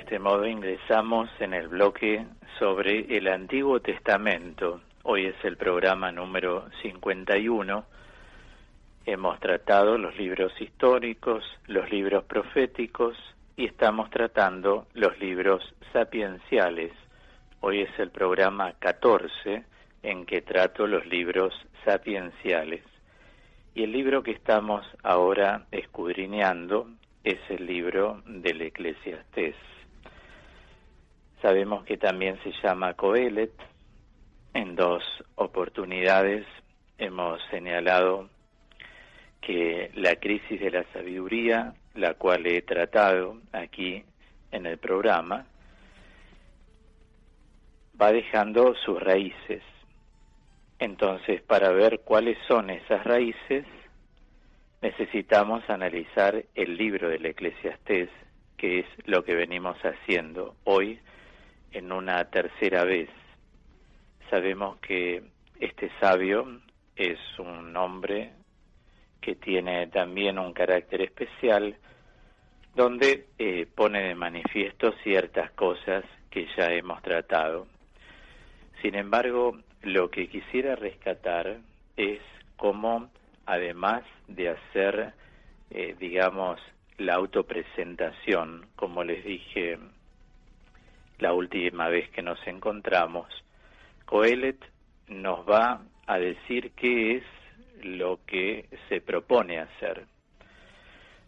este modo ingresamos en el bloque sobre el Antiguo Testamento. Hoy es el programa número 51. Hemos tratado los libros históricos, los libros proféticos y estamos tratando los libros sapienciales. Hoy es el programa 14 en que trato los libros sapienciales. Y el libro que estamos ahora escudriñando es el libro del Eclesiastés. Sabemos que también se llama Coelet. En 2 oportunidades hemos señalado que la crisis de la sabiduría, la cual he tratado aquí en el programa, va dejando sus raíces. Entonces, para ver cuáles son esas raíces, necesitamos analizar el libro del Eclesiastés, que es lo que venimos haciendo hoy en una tercera vez. Sabemos que este sabio es un hombre que tiene también un carácter especial, donde pone de manifiesto ciertas cosas que ya hemos tratado. Sin embargo, lo que quisiera rescatar es cómo, además de hacer, la autopresentación, como les dije la última vez que nos encontramos, Coelet nos va a decir qué es lo que se propone hacer.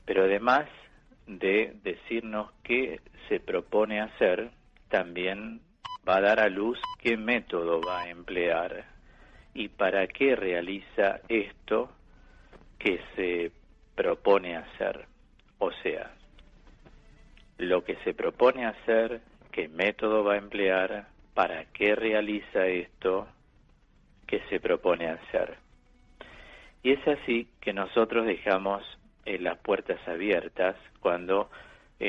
Pero además de decirnos qué se propone hacer, también va a dar a luz qué método va a emplear y para qué realiza esto que se propone hacer. O sea, lo que se propone hacer, qué método va a emplear, para qué realiza esto que se propone hacer. Y es así que nosotros dejamos las puertas abiertas cuando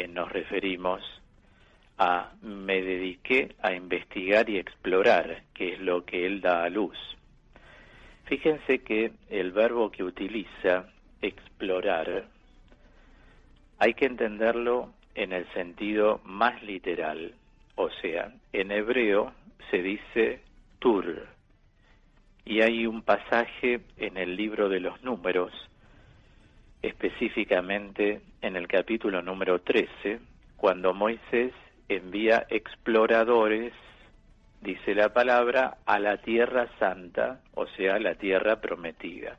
nos referimos a me dediqué a investigar y explorar, que es lo que él da a luz. Fíjense que el verbo que utiliza, explorar, hay que entenderlo en el sentido más literal. O sea, en hebreo se dice tur. Y hay un pasaje en el libro de los Números, específicamente en el capítulo número 13, cuando Moisés envía exploradores, dice la palabra, a la tierra santa, o sea, la tierra prometida.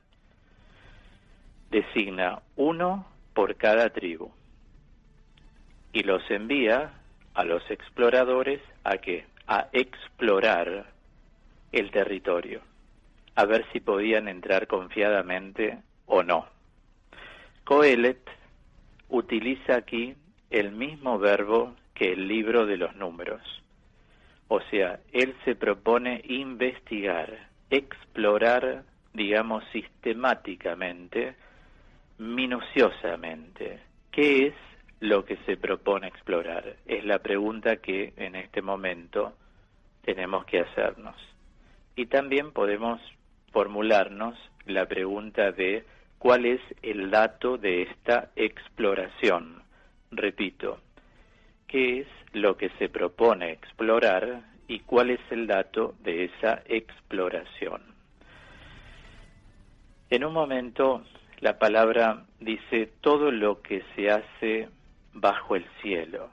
Designa 1 por cada tribu y los envía a los exploradores ¿a qué? A explorar el territorio, a ver si podían entrar confiadamente o no. Coelet utiliza aquí el mismo verbo que el libro de los Números. O sea, él se propone investigar, explorar, sistemáticamente, minuciosamente. ¿Qué es lo que se propone explorar? Es la pregunta que en este momento tenemos que hacernos. Y también podemos formularnos la pregunta de ¿cuál es el dato de esta exploración? Repito, ¿qué es lo que se propone explorar y cuál es el dato de esa exploración? En un momento la palabra dice todo lo que se hace bajo el cielo.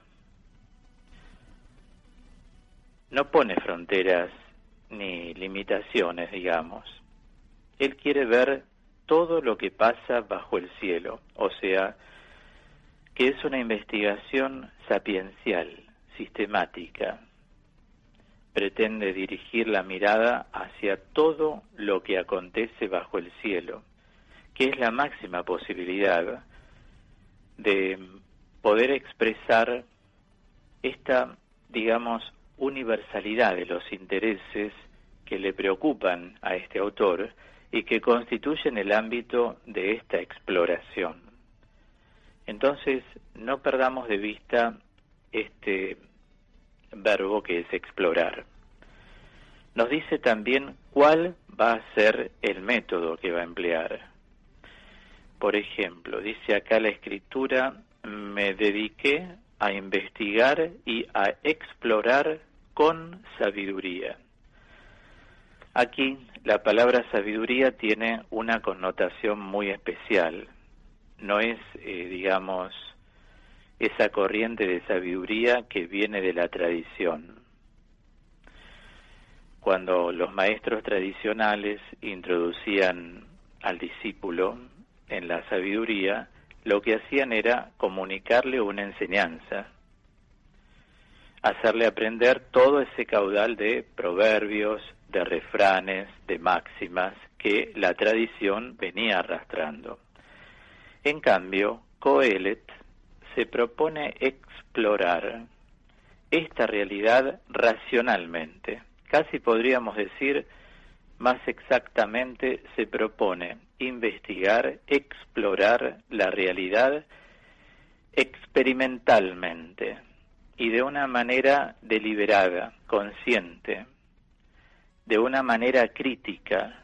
No pone fronteras ni limitaciones, digamos. Él quiere ver todo lo que pasa bajo el cielo, o sea, que es una investigación sapiencial, sistemática. Pretende dirigir la mirada hacia todo lo que acontece bajo el cielo, que es la máxima posibilidad de poder expresar esta, universalidad de los intereses que le preocupan a este autor y que constituyen el ámbito de esta exploración. Entonces, no perdamos de vista este verbo que es explorar. Nos dice también cuál va a ser el método que va a emplear. Por ejemplo, dice acá la Escritura, me dediqué a investigar y a explorar con sabiduría. Aquí la palabra sabiduría tiene una connotación muy especial. No es, digamos, esa corriente de sabiduría que viene de la tradición. Cuando los maestros tradicionales introducían al discípulo en la sabiduría, lo que hacían era comunicarle una enseñanza, hacerle aprender todo ese caudal de proverbios, de refranes, de máximas que la tradición venía arrastrando. En cambio, Coelet se propone explorar esta realidad racionalmente. Casi podríamos decir, más exactamente, se propone investigar, explorar la realidad experimentalmente y de una manera deliberada, consciente, de una manera crítica.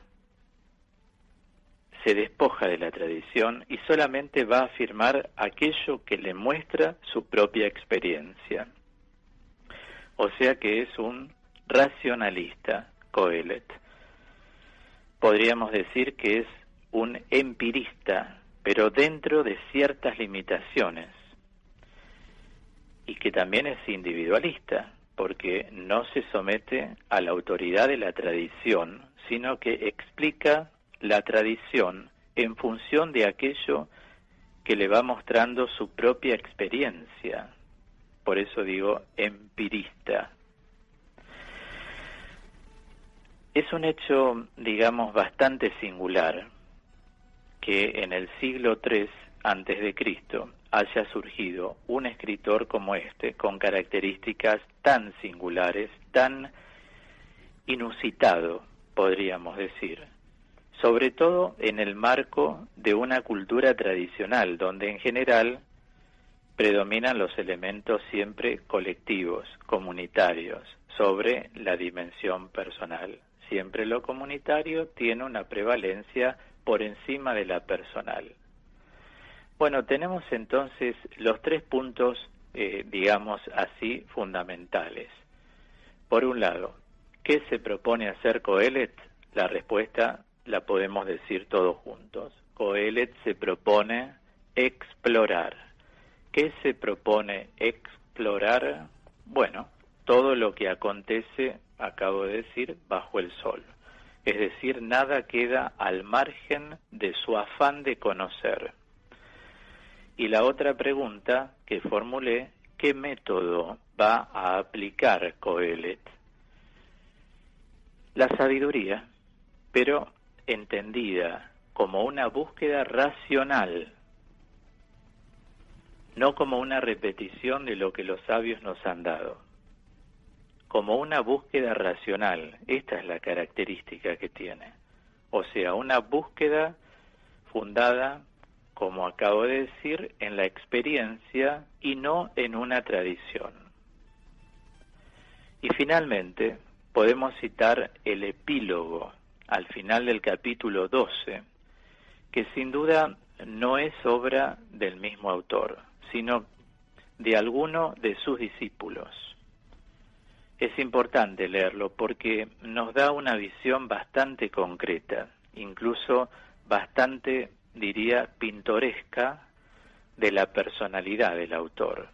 Se despoja de la tradición y solamente va a afirmar aquello que le muestra su propia experiencia. O sea que es un racionalista, Coelet. Podríamos decir que es un empirista, pero dentro de ciertas limitaciones, y que también es individualista, porque no se somete a la autoridad de la tradición, sino que explica la tradición en función de aquello que le va mostrando su propia experiencia. Por eso digo empirista. Es un hecho, digamos, bastante singular que en el siglo III a.C. haya surgido un escritor como este, con características tan singulares, tan inusitado, podríamos decir, sobre todo en el marco de una cultura tradicional, donde en general predominan los elementos siempre colectivos, comunitarios, sobre la dimensión personal. Siempre lo comunitario tiene una prevalencia por encima de la personal. Bueno, tenemos entonces los 3 puntos, digamos así, fundamentales. Por un lado, ¿qué se propone hacer Coelet? La respuesta la podemos decir todos juntos. Coelet se propone explorar. ¿Qué se propone explorar? Bueno, todo lo que acontece, acabo de decir, bajo el sol. Es decir, nada queda al margen de su afán de conocer. Y la otra pregunta que formulé, ¿qué método va a aplicar Coelet? La sabiduría, pero entendida como una búsqueda racional, no como una repetición de lo que los sabios nos han dado, como una búsqueda racional. Esta es la característica que tiene. O sea, una búsqueda fundada, como acabo de decir, en la experiencia y no en una tradición. Y finalmente, podemos citar el epílogo al final del capítulo 12, que sin duda no es obra del mismo autor, sino de alguno de sus discípulos. Es importante leerlo porque nos da una visión bastante concreta, incluso bastante, diría, pintoresca de la personalidad del autor.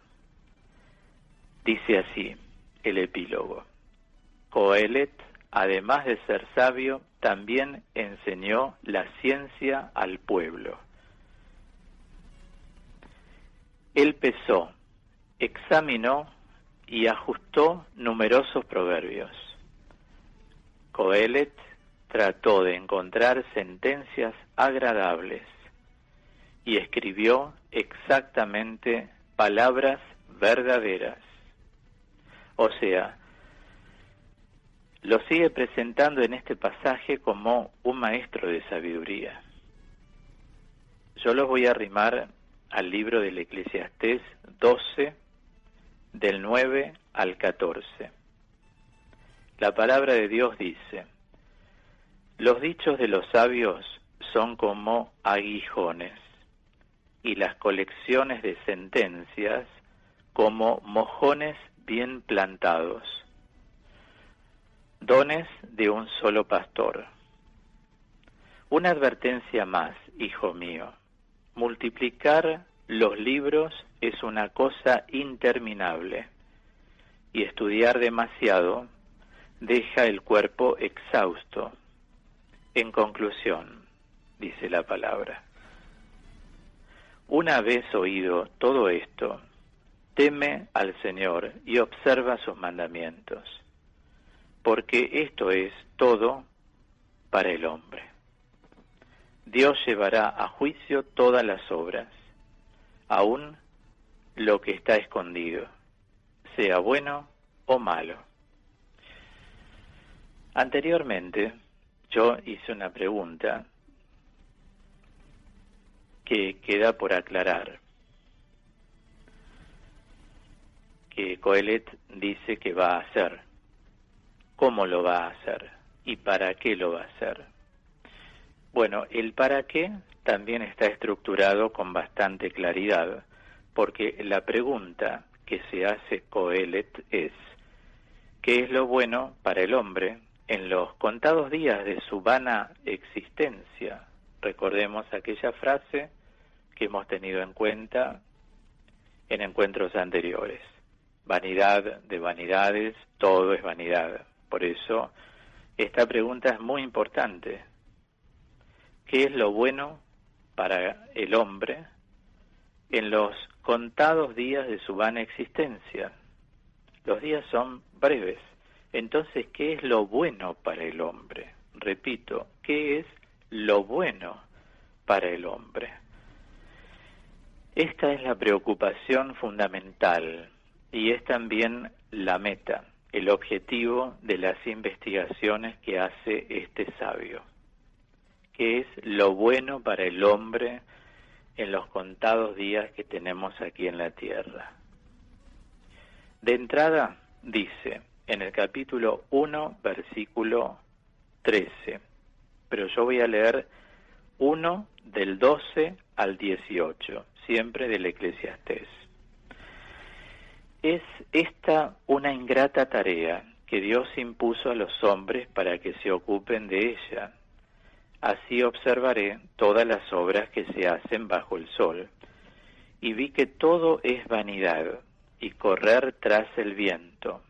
Dice así el epílogo: Coelet, además de ser sabio, también enseñó la ciencia al pueblo. Él pesó, examinó y ajustó numerosos proverbios. Coelet trató de encontrar sentencias agradables y escribió exactamente palabras verdaderas. O sea, lo sigue presentando en este pasaje como un maestro de sabiduría. Yo los voy a arrimar al libro del Eclesiastés 12, del 9 al 14. La palabra de Dios dice: los dichos de los sabios son como aguijones, y las colecciones de sentencias como mojones bien plantados, dones de un solo pastor. Una advertencia más, hijo mío, multiplicar los libros es una cosa interminable, y estudiar demasiado deja el cuerpo exhausto. En conclusión, dice la palabra, una vez oído todo esto, teme al Señor y observa sus mandamientos, porque esto es todo para el hombre. Dios llevará a juicio todas las obras, aun lo que está escondido, sea bueno o malo. Anteriormente, yo hice una pregunta que queda por aclarar, que Coelet dice que va a hacer. ¿Cómo lo va a hacer? ¿Y para qué lo va a hacer? Bueno, el para qué también está estructurado con bastante claridad, porque la pregunta que se hace Coelet es, ¿qué es lo bueno para el hombre en los contados días de su vana existencia? Recordemos aquella frase que hemos tenido en cuenta en encuentros anteriores. Vanidad de vanidades, todo es vanidad. Por eso, esta pregunta es muy importante. ¿Qué es lo bueno para el hombre en los contados días de su vana existencia? Los días son breves. Entonces, ¿qué es lo bueno para el hombre? Repito, ¿qué es lo bueno para el hombre? Esta es la preocupación fundamental y es también la meta, el objetivo de las investigaciones que hace este sabio. ¿Qué es lo bueno para el hombre en los contados días que tenemos aquí en la tierra? De entrada dice en el capítulo 1, versículo 13, pero yo voy a leer 1 del 12 al 18, siempre del Eclesiastés. Es esta una ingrata tarea que Dios impuso a los hombres para que se ocupen de ella. Así observaré todas las obras que se hacen bajo el sol, y vi que todo es vanidad y correr tras el viento.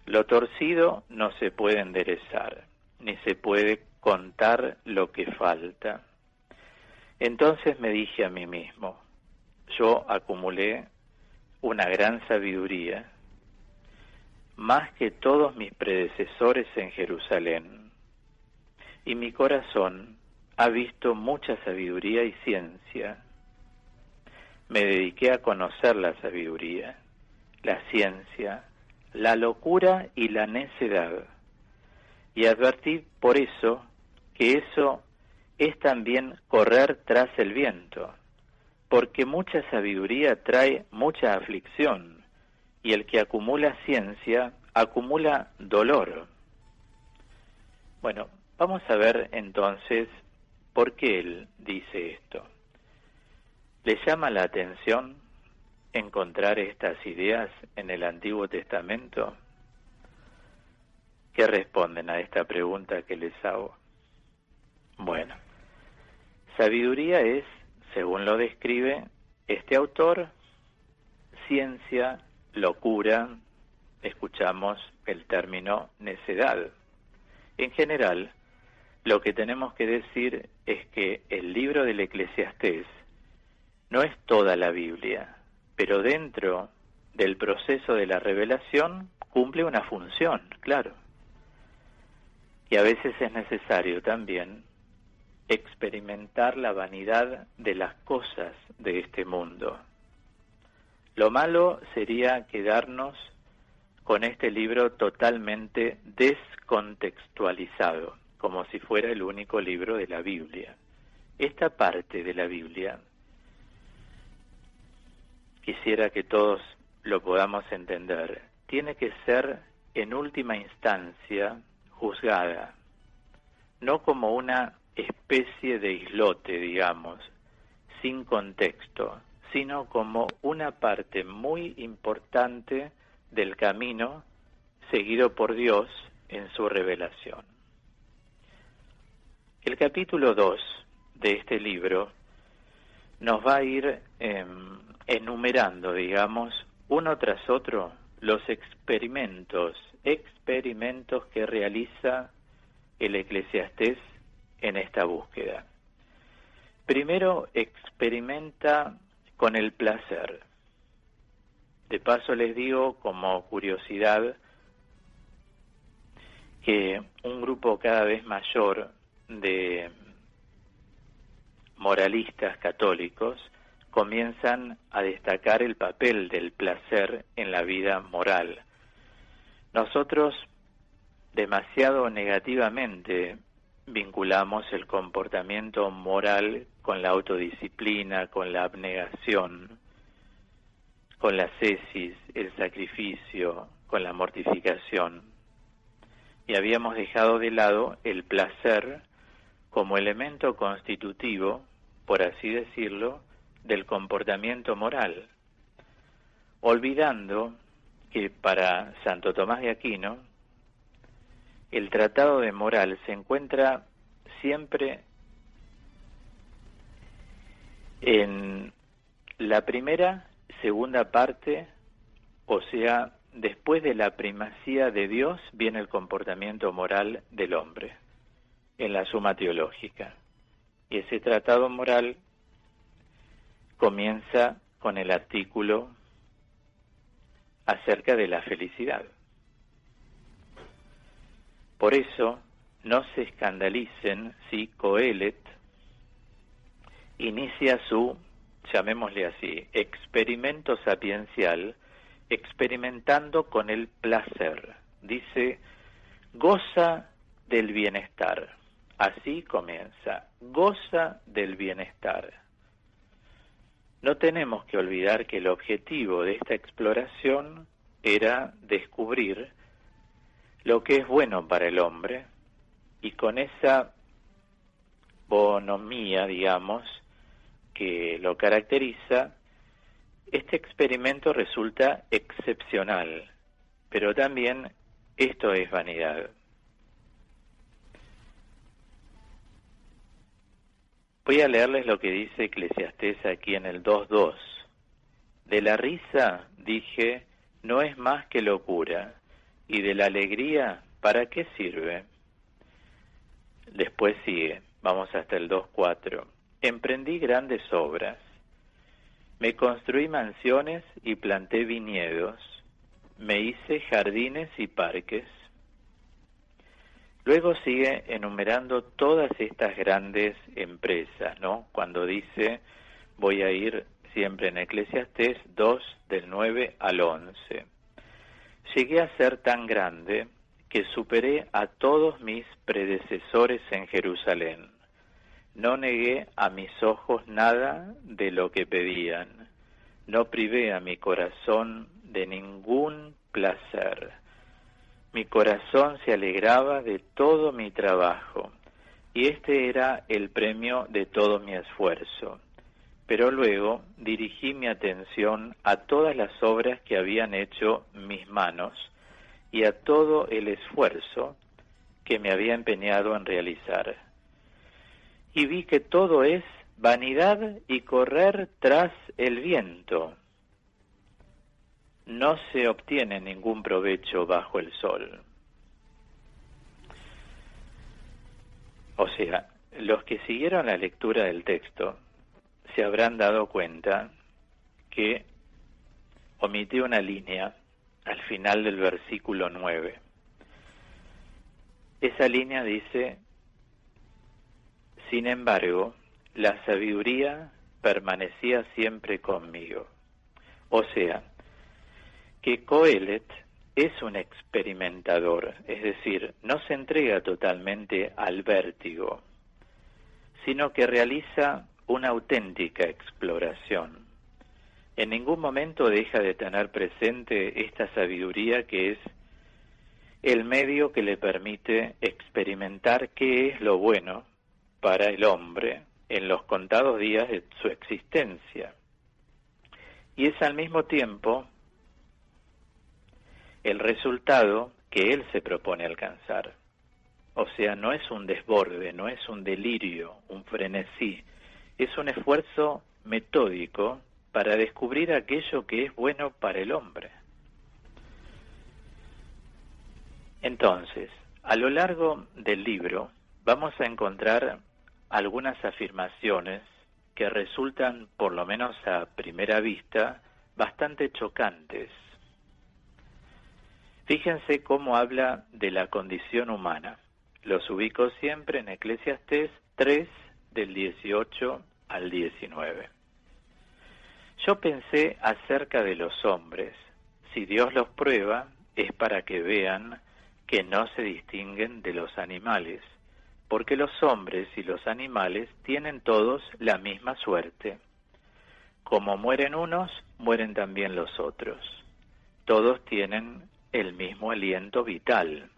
Lo torcido no se puede enderezar, ni se puede contar lo que falta. Entonces me dije a mí mismo, yo acumulé una gran sabiduría, más que todos mis predecesores en Jerusalén, y mi corazón ha visto mucha sabiduría y ciencia. Me dediqué a conocer la sabiduría, la ciencia, la locura y la necedad, y advertí por eso que eso es también correr tras el viento, porque mucha sabiduría trae mucha aflicción, y el que acumula ciencia acumula dolor. Bueno, vamos a ver entonces por qué él dice esto. ¿Le llama la atención encontrar estas ideas en el Antiguo Testamento? ¿Qué responden a esta pregunta que les hago? Bueno, sabiduría es, según lo describe este autor, ciencia, locura, escuchamos el término necedad. En general, lo que tenemos que decir es que el libro del Eclesiastés no es toda la Biblia, pero dentro del proceso de la revelación cumple una función, claro. Y a veces es necesario también experimentar la vanidad de las cosas de este mundo. Lo malo sería quedarnos con este libro totalmente descontextualizado, como si fuera el único libro de la Biblia. Esta parte de la Biblia, quisiera que todos lo podamos entender, tiene que ser en última instancia juzgada, no como una especie de islote, digamos, sin contexto, sino como una parte muy importante del camino seguido por Dios en su revelación. El capítulo 2 de este libro nos va a ir enumerando, digamos, uno tras otro, los experimentos que realiza el Eclesiastés en esta búsqueda. Primero experimenta con el placer. De paso les digo como curiosidad que un grupo cada vez mayor de moralistas católicos comienzan a destacar el papel del placer en la vida moral. Nosotros demasiado negativamente vinculamos el comportamiento moral con la autodisciplina, con la abnegación, con la ascesis, el sacrificio, con la mortificación. Y habíamos dejado de lado el placer como elemento constitutivo, por así decirlo, del comportamiento moral, olvidando que para Santo Tomás de Aquino el tratado de moral se encuentra siempre en la segunda parte, o sea, después de la primacía de Dios viene el comportamiento moral del hombre, en la Suma Teológica. Y ese tratado moral comienza con el artículo acerca de la felicidad. Por eso, no se escandalicen si Coelet inicia su, llamémosle así, experimento sapiencial, experimentando con el placer. Dice, goza del bienestar. Así comienza, goza del bienestar. No tenemos que olvidar que el objetivo de esta exploración era descubrir lo que es bueno para el hombre, y con esa bonomía, digamos, que lo caracteriza, este experimento resulta excepcional, pero también esto es vanidad. Voy a leerles lo que dice Eclesiastés aquí en el 2.2. De la risa, dije, no es más que locura, y de la alegría, ¿para qué sirve? Después sigue, vamos hasta el 2.4. Emprendí grandes obras, me construí mansiones y planté viñedos, me hice jardines y parques. Luego sigue enumerando todas estas grandes empresas, ¿no? Cuando dice, voy a ir siempre en Eclesiastés 2, del 9 al 11. Llegué a ser tan grande que superé a todos mis predecesores en Jerusalén. No negué a mis ojos nada de lo que pedían. No privé a mi corazón de ningún placer. Mi corazón se alegraba de todo mi trabajo, y este era el premio de todo mi esfuerzo. Pero luego dirigí mi atención a todas las obras que habían hecho mis manos y a todo el esfuerzo que me había empeñado en realizar. Y vi que todo es vanidad y correr tras el viento. No se obtiene ningún provecho bajo el sol. O sea, los que siguieron la lectura del texto se habrán dado cuenta que omití una línea al final del versículo 9. Esa línea dice, sin embargo, la sabiduría permanecía siempre conmigo. O sea, que Coelet es un experimentador, es decir, no se entrega totalmente al vértigo, sino que realiza una auténtica exploración. En ningún momento deja de tener presente esta sabiduría que es el medio que le permite experimentar qué es lo bueno para el hombre en los contados días de su existencia. y es al mismo tiempo el resultado que él se propone alcanzar. O sea, no es un desborde, no es un delirio, un frenesí, es un esfuerzo metódico para descubrir aquello que es bueno para el hombre. Entonces, a lo largo del libro vamos a encontrar algunas afirmaciones que resultan, por lo menos a primera vista, bastante chocantes. Fíjense cómo habla de la condición humana. Los ubico siempre en Eclesiastés 3, del 18 al 19. Yo pensé acerca de los hombres. Si Dios los prueba, es para que vean que no se distinguen de los animales, porque los hombres y los animales tienen todos la misma suerte. Como mueren unos, mueren también los otros. Todos tienen el mismo aliento vital,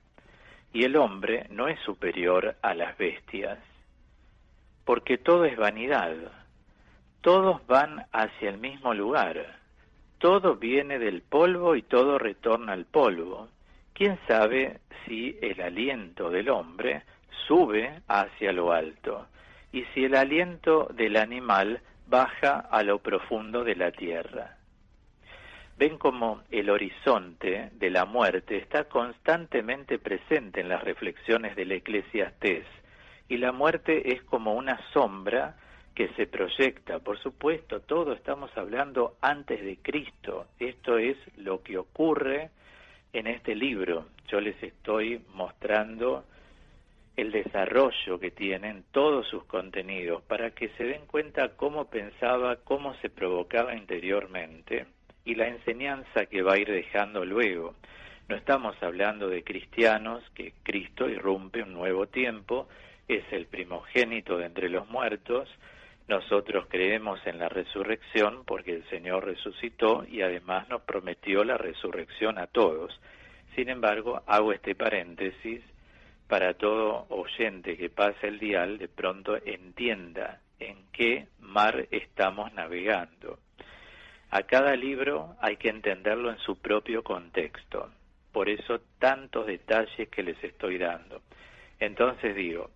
y el hombre no es superior a las bestias, porque todo es vanidad. Todos van hacia el mismo lugar. Todo viene del polvo y todo retorna al polvo. ¿Quién sabe si el aliento del hombre sube hacia lo alto y si el aliento del animal baja a lo profundo de la tierra? Ven cómo el horizonte de la muerte está constantemente presente en las reflexiones del Eclesiastés, y la muerte es como una sombra que se proyecta. Por supuesto, todo estamos hablando antes de Cristo. Esto es lo que ocurre en este libro. Yo les estoy mostrando el desarrollo que tienen todos sus contenidos para que se den cuenta cómo pensaba, cómo se provocaba interiormente y la enseñanza que va a ir dejando luego. No estamos hablando de cristianos, que Cristo irrumpe un nuevo tiempo, es el primogénito de entre los muertos. Nosotros creemos en la resurrección porque el Señor resucitó y además nos prometió la resurrección a todos. Sin embargo, hago este paréntesis para todo oyente que pase el dial, de pronto entienda en qué mar estamos navegando. A cada libro hay que entenderlo en su propio contexto. Por eso tantos detalles que les estoy dando. Entonces digo,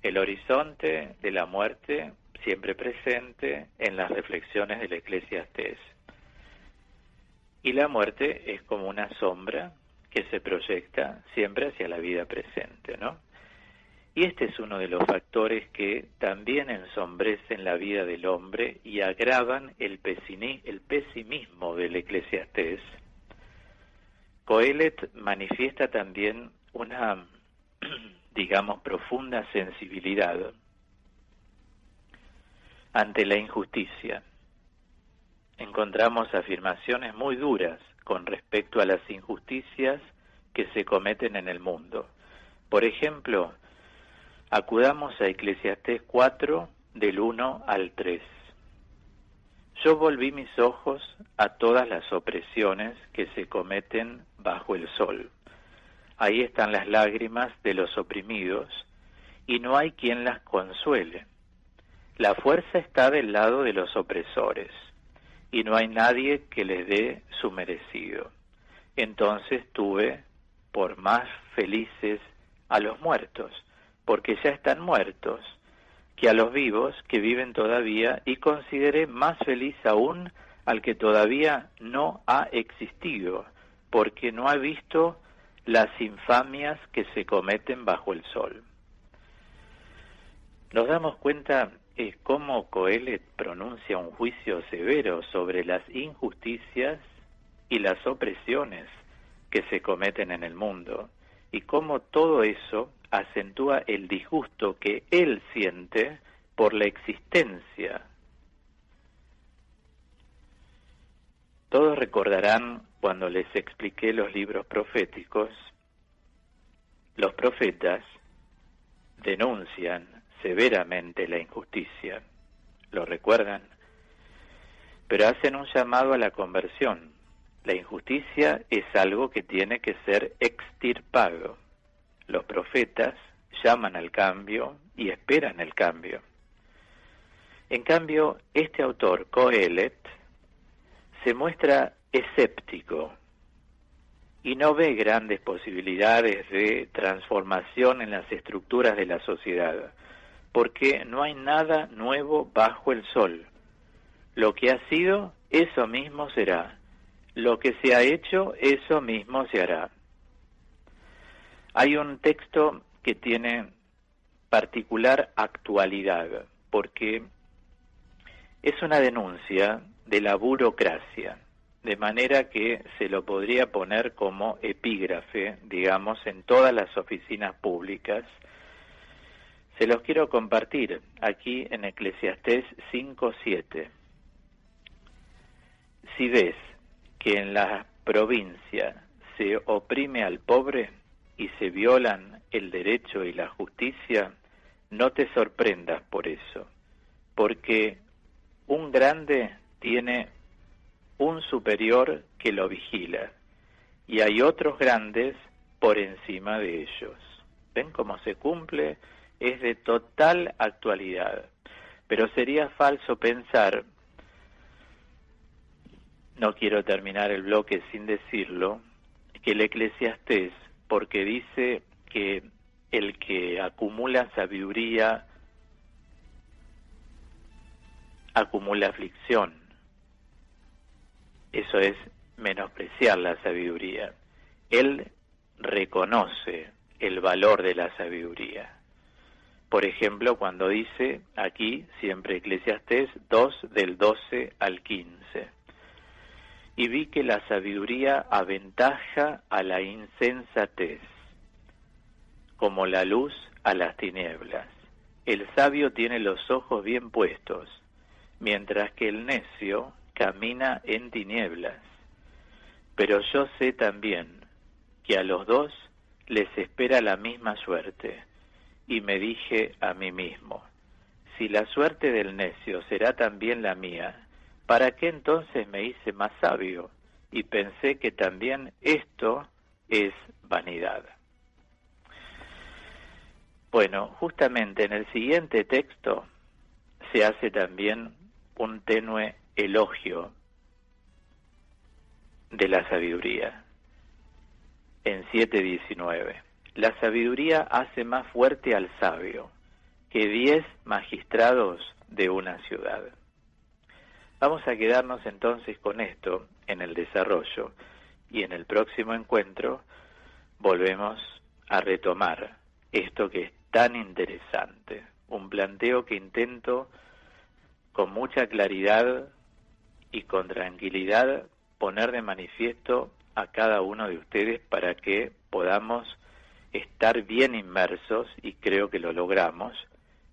el horizonte de la muerte siempre presente en las reflexiones del Eclesiastés. Y la muerte es como una sombra que se proyecta siempre hacia la vida presente, ¿no? Y este es uno de los factores que también ensombrecen la vida del hombre y agravan el pesimismo del Eclesiastés. Coelet manifiesta también una, digamos, profunda sensibilidad ante la injusticia. Encontramos afirmaciones muy duras con respecto a las injusticias que se cometen en el mundo. Por ejemplo, acudamos a Eclesiastés 4, del 1 al 3. Yo volví mis ojos a todas las opresiones que se cometen bajo el sol. Ahí están las lágrimas de los oprimidos, y no hay quien las consuele. La fuerza está del lado de los opresores, y no hay nadie que les dé su merecido. Entonces tuve por más felices a los muertos, porque ya están muertos, que a los vivos que viven todavía, y consideré más feliz aún al que todavía no ha existido, porque no ha visto las infamias que se cometen bajo el sol. Nos damos cuenta cómo Coelet pronuncia un juicio severo sobre las injusticias y las opresiones que se cometen en el mundo, y cómo todo eso acentúa el disgusto que él siente por la existencia. Todos recordarán cuando les expliqué los libros proféticos, los profetas denuncian severamente la injusticia, ¿lo recuerdan? Pero hacen un llamado a la conversión. La injusticia es algo que tiene que ser extirpado. Los profetas llaman al cambio y esperan el cambio. En cambio, este autor, Coelet, se muestra escéptico y no ve grandes posibilidades de transformación en las estructuras de la sociedad, porque no hay nada nuevo bajo el sol. Lo que ha sido, eso mismo será. Lo que se ha hecho, eso mismo se hará. Hay un texto que tiene particular actualidad, porque es una denuncia de la burocracia, de manera que se lo podría poner como epígrafe, digamos, en todas las oficinas públicas. Se los quiero compartir aquí en Eclesiastés 5:7. Si ves que en la provincia se oprime al pobre y se violan el derecho y la justicia, no te sorprendas por eso, porque un grande tiene un superior que lo vigila, y hay otros grandes por encima de ellos. ¿Ven cómo se cumple? Es de total actualidad. Pero sería falso pensar, no quiero terminar el bloque sin decirlo, que el Eclesiastés, porque dice que el que acumula sabiduría acumula aflicción. Eso es menospreciar la sabiduría. Él reconoce el valor de la sabiduría. Por ejemplo, cuando dice aquí, siempre Eclesiastés 2, del 12 al 15. Y vi que la sabiduría aventaja a la insensatez, como la luz a las tinieblas. El sabio tiene los ojos bien puestos, mientras que el necio camina en tinieblas. Pero yo sé también que a los dos les espera la misma suerte, y me dije a mí mismo, si la suerte del necio será también la mía, ¿para qué entonces me hice más sabio? Y pensé que también esto es vanidad. Bueno, justamente en el siguiente texto se hace también un tenue elogio de la sabiduría. En 7:19, la sabiduría hace más fuerte al sabio que 10 magistrados de una ciudad. Vamos a quedarnos entonces con esto en el desarrollo, y en el próximo encuentro volvemos a retomar esto que es tan interesante, un planteo que intento con mucha claridad y con tranquilidad poner de manifiesto a cada uno de ustedes para que podamos estar bien inmersos, y creo que lo logramos,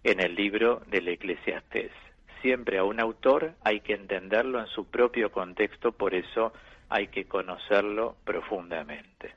en el libro del Eclesiastés. Siempre a un autor hay que entenderlo en su propio contexto, por eso hay que conocerlo profundamente.